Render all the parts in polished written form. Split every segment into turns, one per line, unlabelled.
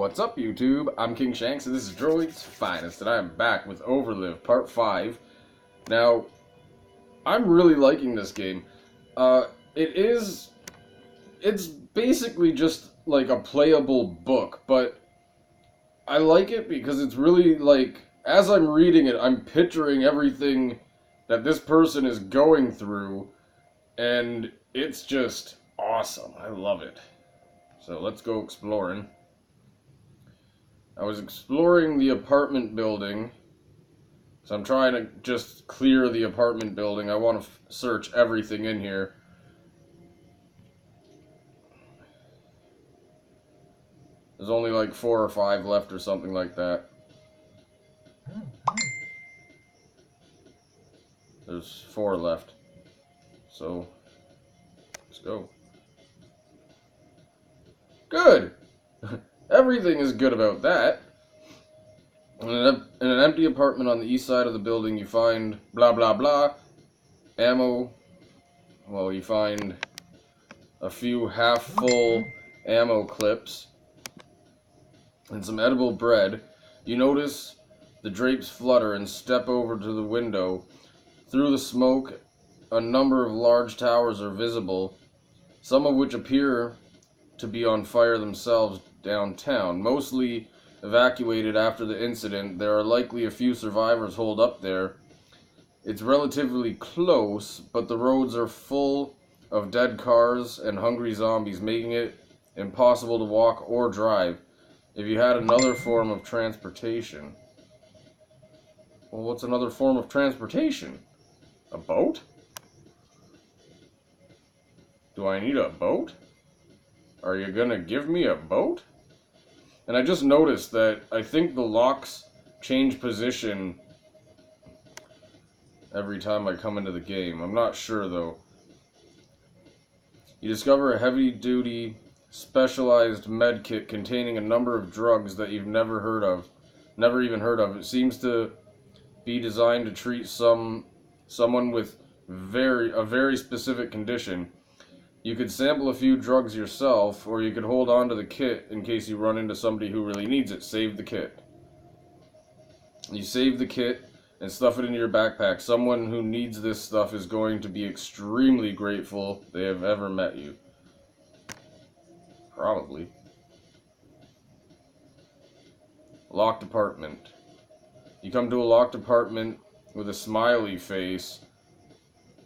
What's up, YouTube? I'm King Shanks, and this is Droid's Finest, and I am back with Overlive Part 5. Now, I'm really liking this game. It's basically just like a playable book, but I like it because it's really like, as I'm reading it, I'm picturing everything that this person is going through, and it's just awesome. I love it. So let's go exploring. I was exploring the apartment building, so I'm trying to just clear the apartment building. I want to search everything in here. There's only like 4 or 5 left or something like that. There's 4 left. So, let's go. Good! Everything is good about that. In an empty apartment on the east side of the building, you find blah blah blah. Ammo. Well, you find a few half-full ammo clips and some edible bread. You notice the drapes flutter and step over to the window. Through the smoke, a number of large towers are visible, some of which appear to be on fire themselves downtown. Mostly evacuated after the incident, there are likely a few survivors holed up there. It's relatively close, but the roads are full of dead cars and hungry zombies, making it impossible to walk or drive. If you had another form of transportation... Well, what's another form of transportation? A boat? Do I need a boat? Are you gonna give me a boat? And I just noticed that I think the locks change position every time I come into the game. I'm not sure though. You discover a heavy-duty, specialized med kit containing a number of drugs that you've never even heard of. It seems to be designed to treat someone with a very specific condition. You could sample a few drugs yourself, or you could hold on to the kit in case you run into somebody who really needs it. Save the kit. You save the kit and stuff it into your backpack. Someone who needs this stuff is going to be extremely grateful they have ever met you. Probably. Locked apartment. You come to a locked apartment with a smiley face.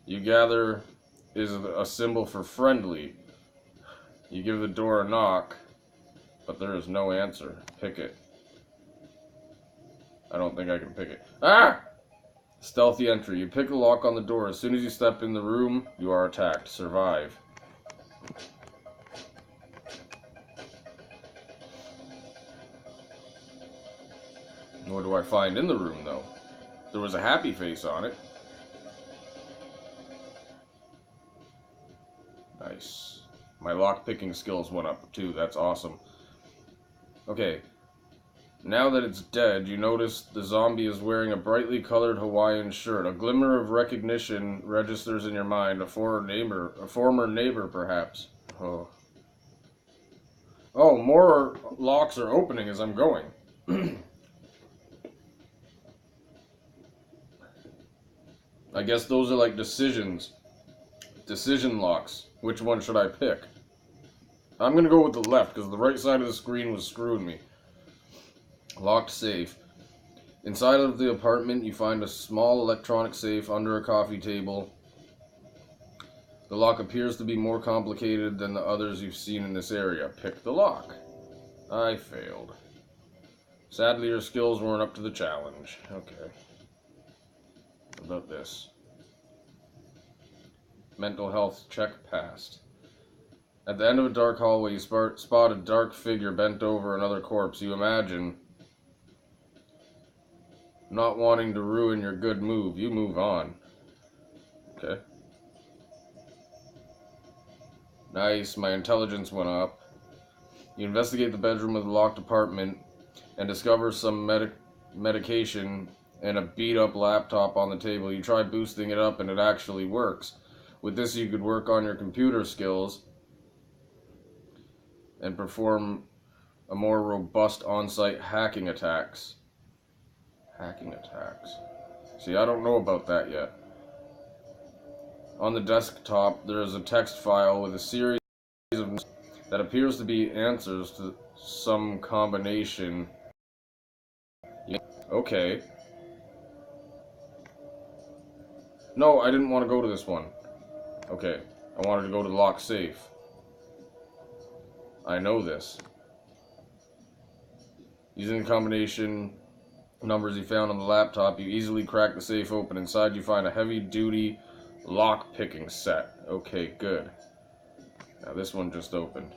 You gather is a symbol for friendly. You give the door a knock, but there is no answer. Pick it. I don't think I can pick it. Ah! Stealthy entry. You pick the lock on the door. As soon as you step in the room, you are attacked. Survive. What do I find in the room, though? There was a happy face on it. Nice. My lock-picking skills went up, too. That's awesome. Okay. Now that it's dead, you notice the zombie is wearing a brightly colored Hawaiian shirt. A glimmer of recognition registers in your mind. A former neighbor, perhaps. Oh. Oh, more locks are opening as I'm going. I guess those are like decisions. Decision locks. Which one should I pick? I'm gonna go with the left, because the right side of the screen was screwing me. Locked safe. Inside of the apartment, you find a small electronic safe under a coffee table. The lock appears to be more complicated than the others you've seen in this area. Pick the lock. I failed. Sadly, your skills weren't up to the challenge. Okay. What about this? Mental health check passed. At the end of a dark hallway, you spot a dark figure bent over another corpse. You imagine, not wanting to ruin your good move, you move on. Okay. Nice, my intelligence went up. You investigate the bedroom of the locked apartment and discover some medication and a beat-up laptop on the table. You try boosting it up and it actually works. With this, you could work on your computer skills and perform a more robust on-site hacking attacks. Hacking attacks. See, I don't know about that yet. On the desktop, there is a text file with a series of that appears to be answers to some combination. Okay. No, I didn't want to go to this one. Okay. I wanted to go to the lock safe. I know this. Using the combination numbers you found on the laptop, you easily crack the safe open. Inside you find a heavy-duty lock-picking set. Okay, good. Now this one just opened.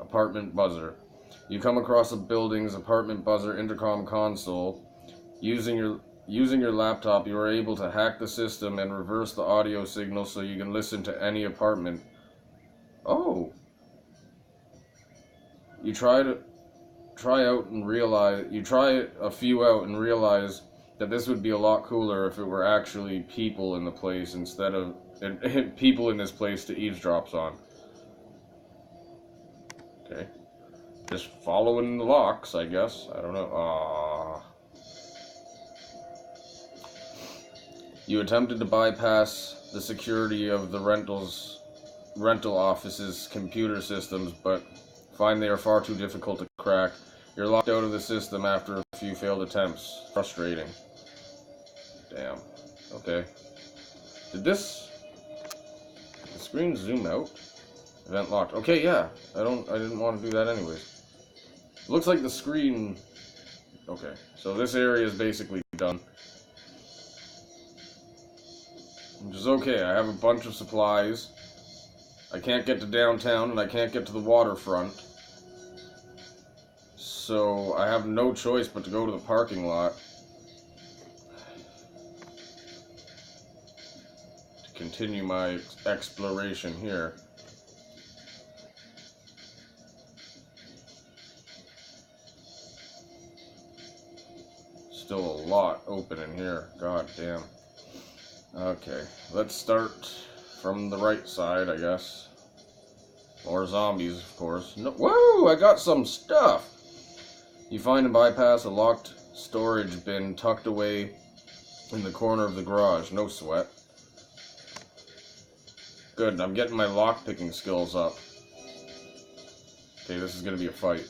Apartment buzzer. You come across a building's apartment buzzer intercom console. Using your laptop, you are able to hack the system and reverse the audio signal so you can listen to any apartment. Oh. You try a few out and realize that this would be a lot cooler if it were actually people in the place instead of people in this place to eavesdrop on. Okay. Just following the locks, I guess. I don't know. You attempted to bypass the security of the rental office's computer systems, but find they are far too difficult to crack. You're locked out of the system after a few failed attempts. Frustrating. Damn. Okay. Did the screen zoom out? Event locked. Okay, yeah. I didn't want to do that anyways. Looks like the screen... Okay. So this area is basically done. Which is okay. I have a bunch of supplies. I can't get to downtown and I can't get to the waterfront. So I have no choice but to go to the parking lot. To continue my exploration here. Still a lot open in here. God damn. Okay, let's start from the right side, I guess. More zombies, of course. No, whoa, I got some stuff! You find and bypass a locked storage bin tucked away in the corner of the garage. No sweat. Good, I'm getting my lockpicking skills up. Okay, this is gonna be a fight.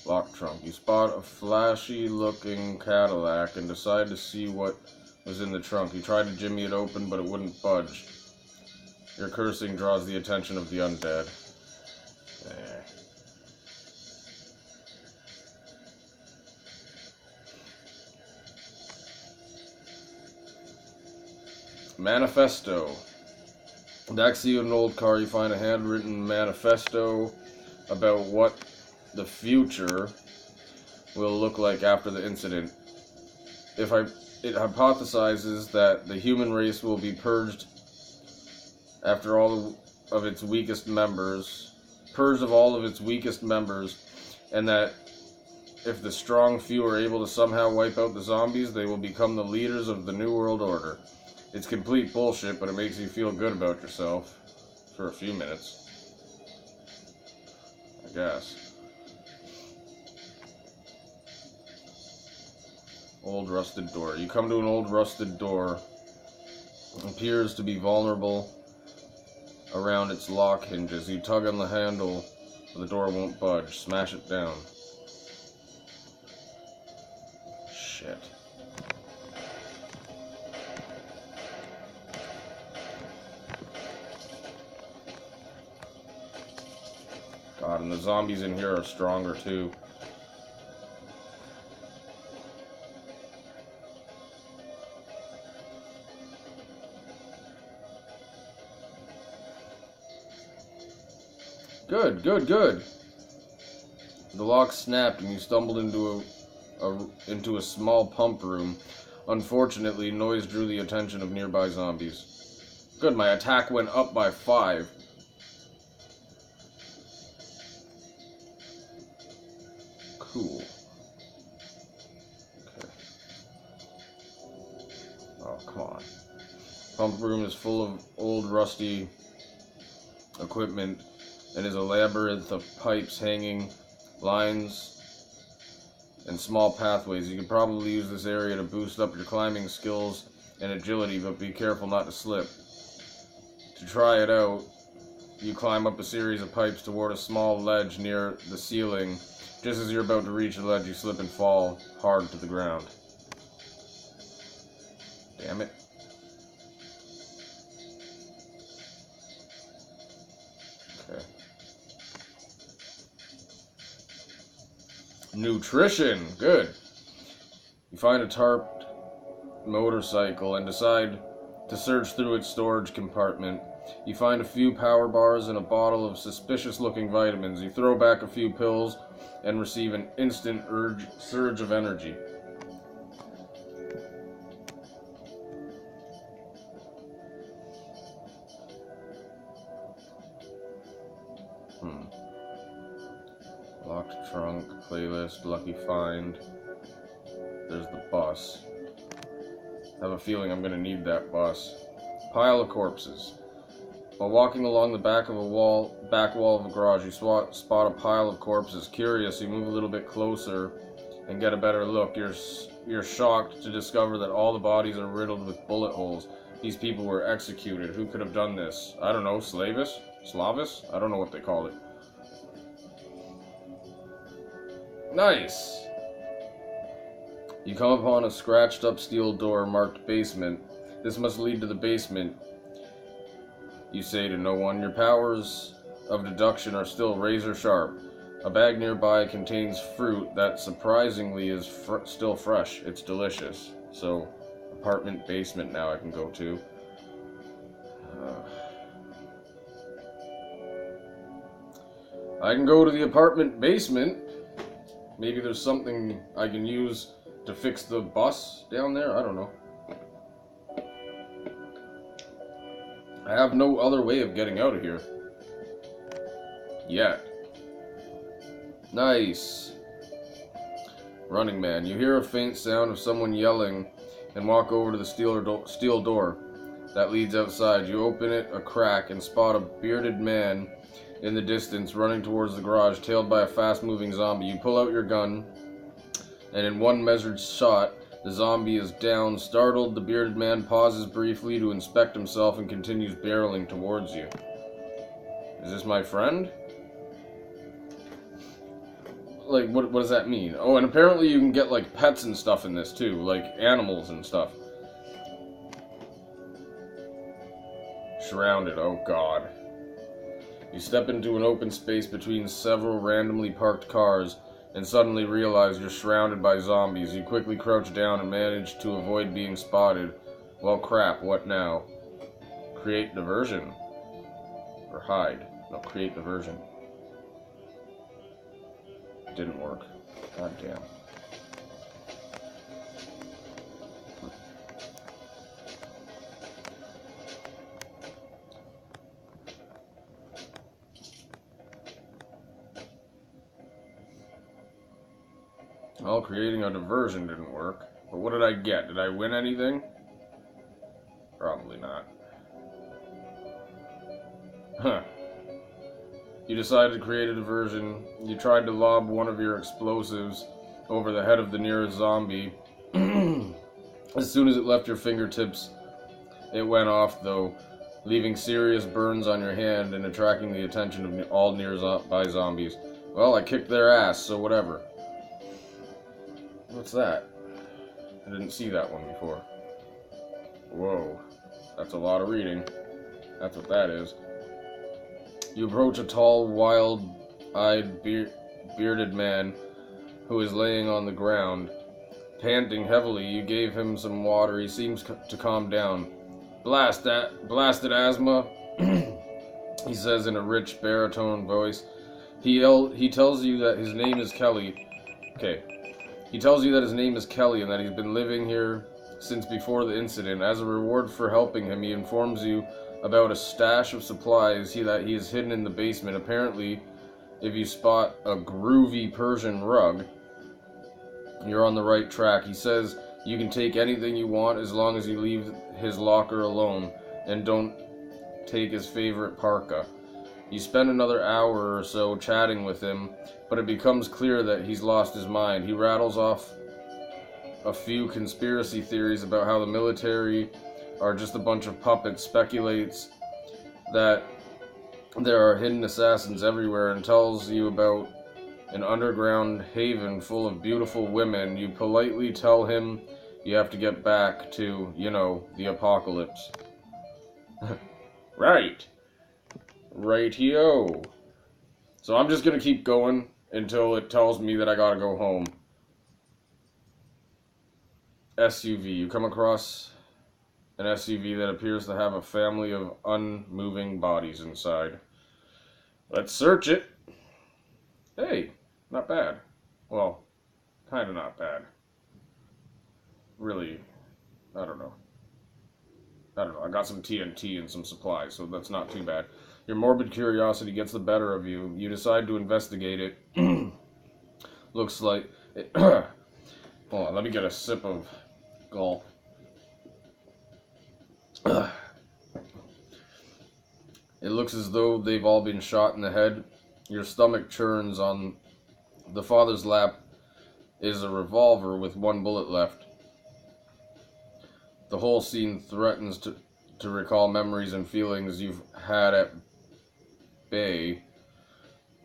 Lock trunk. You spot a flashy-looking Cadillac and decide to see what was in the trunk. You try to jimmy it open, but it wouldn't budge. Your cursing draws the attention of the undead. Manifesto. Next to you in an old car, you find a handwritten manifesto about what the future will look like after the incident. It hypothesizes that the human race will be purged after all of its weakest members, and that if the strong few are able to somehow wipe out the zombies, they will become the leaders of the New World Order. It's complete bullshit, but it makes you feel good about yourself for a few minutes, I guess. Old rusted door. You come to an old rusted door. It appears to be vulnerable around its lock hinges. You tug on the handle, but the door won't budge. Smash it down. Shit. God, and the zombies in here are stronger too. Good, good, good. The lock snapped and you stumbled into into a small pump room. Unfortunately, noise drew the attention of nearby zombies. Good, my attack went up by 5. Cool. Okay. Oh, come on. Pump room is full of old rusty equipment and is a labyrinth of pipes, hanging lines, and small pathways. You could probably use this area to boost up your climbing skills and agility, but be careful not to slip. To try it out, you climb up a series of pipes toward a small ledge near the ceiling. Just as you're about to reach the ledge, you slip and fall hard to the ground. Damn it. Okay. Nutrition. Good. You find a tarped motorcycle and decide to search through its storage compartment. You find a few power bars and a bottle of suspicious-looking vitamins. You throw back a few pills and receive an instant surge of energy. Locked trunk, playlist, lucky find. There's the bus. I have a feeling I'm going to need that bus. Pile of corpses. While walking along the back wall of a garage, you spot a pile of corpses. Curious, you move a little bit closer and get a better look. You're shocked to discover that all the bodies are riddled with bullet holes. These people were executed. Who could have done this? I don't know. Slavis? I don't know what they call it. Nice! You come upon a scratched up steel door marked basement. This must lead to the basement. You say to no one. Your powers of deduction are still razor sharp. A bag nearby contains fruit that surprisingly is still fresh. It's delicious. So, apartment basement now I can go to. I can go to the apartment basement. Maybe there's something I can use to fix the bus down there? I don't know. I have no other way of getting out of here. Yet. Nice. Running man. You hear a faint sound of someone yelling and walk over to the steel door that leads outside. You open it a crack and spot a bearded man in the distance running towards the garage, tailed by a fast-moving zombie. You pull out your gun, and in one measured shot, the zombie is down. Startled, the bearded man pauses briefly to inspect himself and continues barreling towards you. Is this my friend? Like, what does that mean? Oh, and apparently you can get, like, pets and stuff in this, too. Like, animals and stuff. Surrounded, oh god. You step into an open space between several randomly parked cars and suddenly realize you're surrounded by zombies. You quickly crouch down and manage to avoid being spotted. Well, crap, what now? Create diversion. Or hide. No, create diversion. Didn't work. God damn. Well, creating a diversion didn't work. But what did I get? Did I win anything? Probably not. Huh. You decided to create a diversion. You tried to lob one of your explosives over the head of the nearest zombie. As soon as it left your fingertips, it went off, though, leaving serious burns on your hand and attracting the attention of all nearby zombies. Well, I kicked their ass, so whatever. What's that? I didn't see that one before. Whoa. That's a lot of reading. That's what that is. You approach a tall, wild-eyed, bearded man who is laying on the ground. Panting heavily, you gave him some water. He seems to calm down. Blasted asthma, he says in a rich baritone voice. He tells you that his name is Kelly. Okay. He tells you that his name is Kelly and that he's been living here since before the incident. As a reward for helping him, he informs you about a stash of supplies that he has hidden in the basement. Apparently, if you spot a groovy Persian rug, you're on the right track. He says you can take anything you want as long as you leave his locker alone and don't take his favorite parka. You spend another hour or so chatting with him, but it becomes clear that he's lost his mind. He rattles off a few conspiracy theories about how the military are just a bunch of puppets, speculates that there are hidden assassins everywhere, and tells you about an underground haven full of beautiful women. You politely tell him you have to get back to, the apocalypse. Right. Rightio. So I'm just gonna keep going until it tells me that I gotta go home. SUV. You come across an SUV that appears to have a family of unmoving bodies inside. Let's search it. Hey, not bad. Well, kind of not bad. Really, I don't know. I got some TNT and some supplies, so that's not too bad. Your morbid curiosity gets the better of you. You decide to investigate it. Looks like... Hold on, let me get a sip of gulp. It looks as though they've all been shot in the head. Your stomach churns. On the father's lap is a revolver with one bullet left. The whole scene threatens to recall memories and feelings you've had at bay,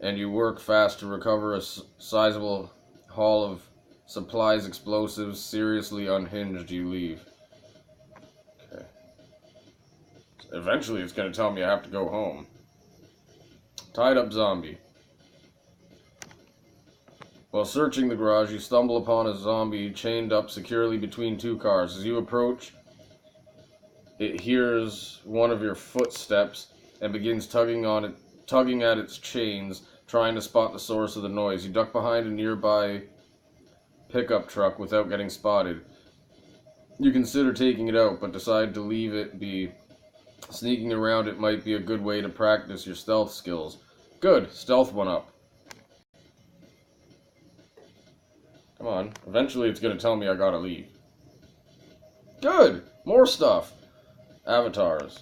and you work fast to recover a sizable haul of supplies, explosives. Seriously unhinged, you leave. Okay. Eventually it's going to tell me I have to go home. Tied up zombie. While searching the garage, you stumble upon a zombie chained up securely between two cars. As you approach, it hears one of your footsteps and begins tugging at its chains, trying to spot the source of the noise. You duck behind a nearby pickup truck without getting spotted. You consider taking it out, but decide to leave it be. Sneaking around it might be a good way to practice your stealth skills. Good, stealth one up. Come on, eventually it's going to tell me I gotta leave. Good, more stuff. Avatars.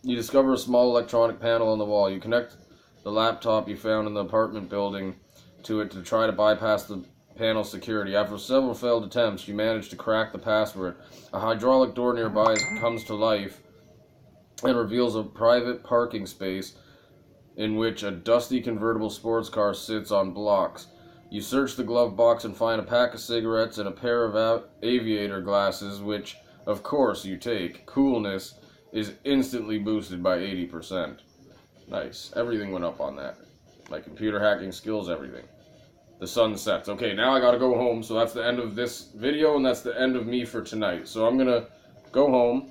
You discover a small electronic panel on the wall. You connect the laptop you found in the apartment building to it to try to bypass the panel security. After several failed attempts, you manage to crack the password. A hydraulic door nearby comes to life and reveals a private parking space in which a dusty convertible sports car sits on blocks. You search the glove box and find a pack of cigarettes and a pair of aviator glasses, which, of course, you take. Coolness is instantly boosted by 80%. Nice. Everything went up on that. My computer hacking skills, everything. The sun sets. Okay, now I gotta go home, so that's the end of this video, and that's the end of me for tonight. So I'm gonna go home.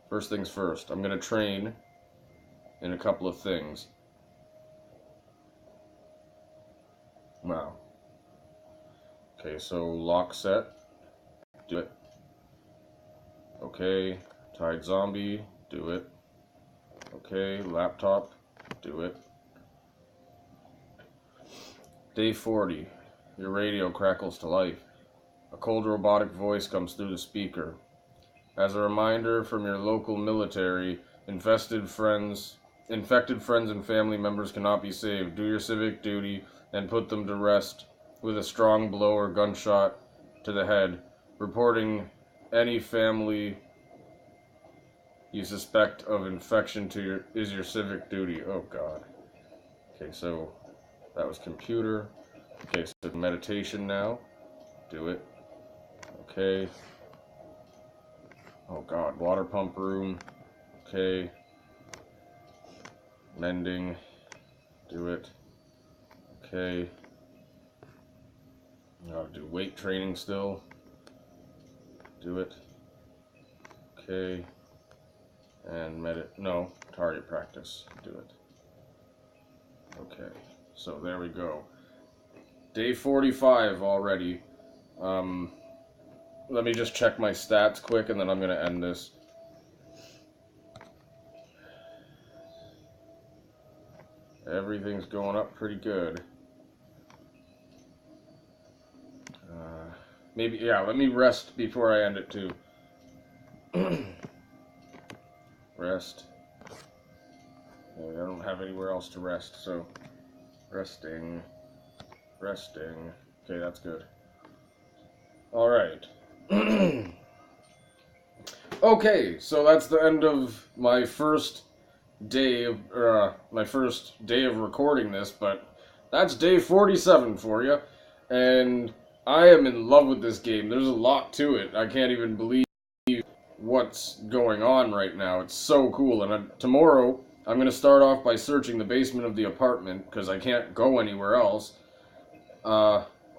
First things first. I'm gonna train in a couple of things. Wow. Okay, so lock set. Do it. Okay, tied zombie. Do it. Okay, laptop. Do it. Day 40. Your radio crackles to life. A cold robotic voice comes through the speaker. As a reminder from your local military, infected friends and family members cannot be saved. Do your civic duty and put them to rest with a strong blow or gunshot to the head. Reporting any family you suspect of infection is your civic duty. Oh God. Okay, so that was computer. Okay, so meditation now. Do it. Okay. Oh God, water pump room. Okay. Mending. Do it. Okay. Gotta do weight training still. Do it. Okay. And target practice. Do it. Okay, so there we go. Day 45 already. Let me just check my stats quick, and then I'm going to end this. Everything's going up pretty good. Maybe, yeah, let me rest before I end it, too. Rest. Yeah, I don't have anywhere else to rest, so... Resting. Resting. Okay, that's good. Alright. Okay, so that's the end of my first day of recording this, but that's day 47 for you, and I am in love with this game. There's a lot to it. I can't even believe what's going on right now. It's so cool, and tomorrow I'm going to start off by searching the basement of the apartment, because I can't go anywhere else.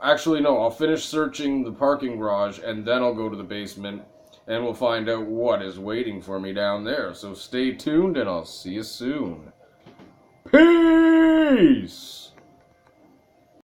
Actually, no, I'll finish searching the parking garage, and then I'll go to the basement, and we'll find out what is waiting for me down there. So stay tuned, and I'll see you soon. Peace!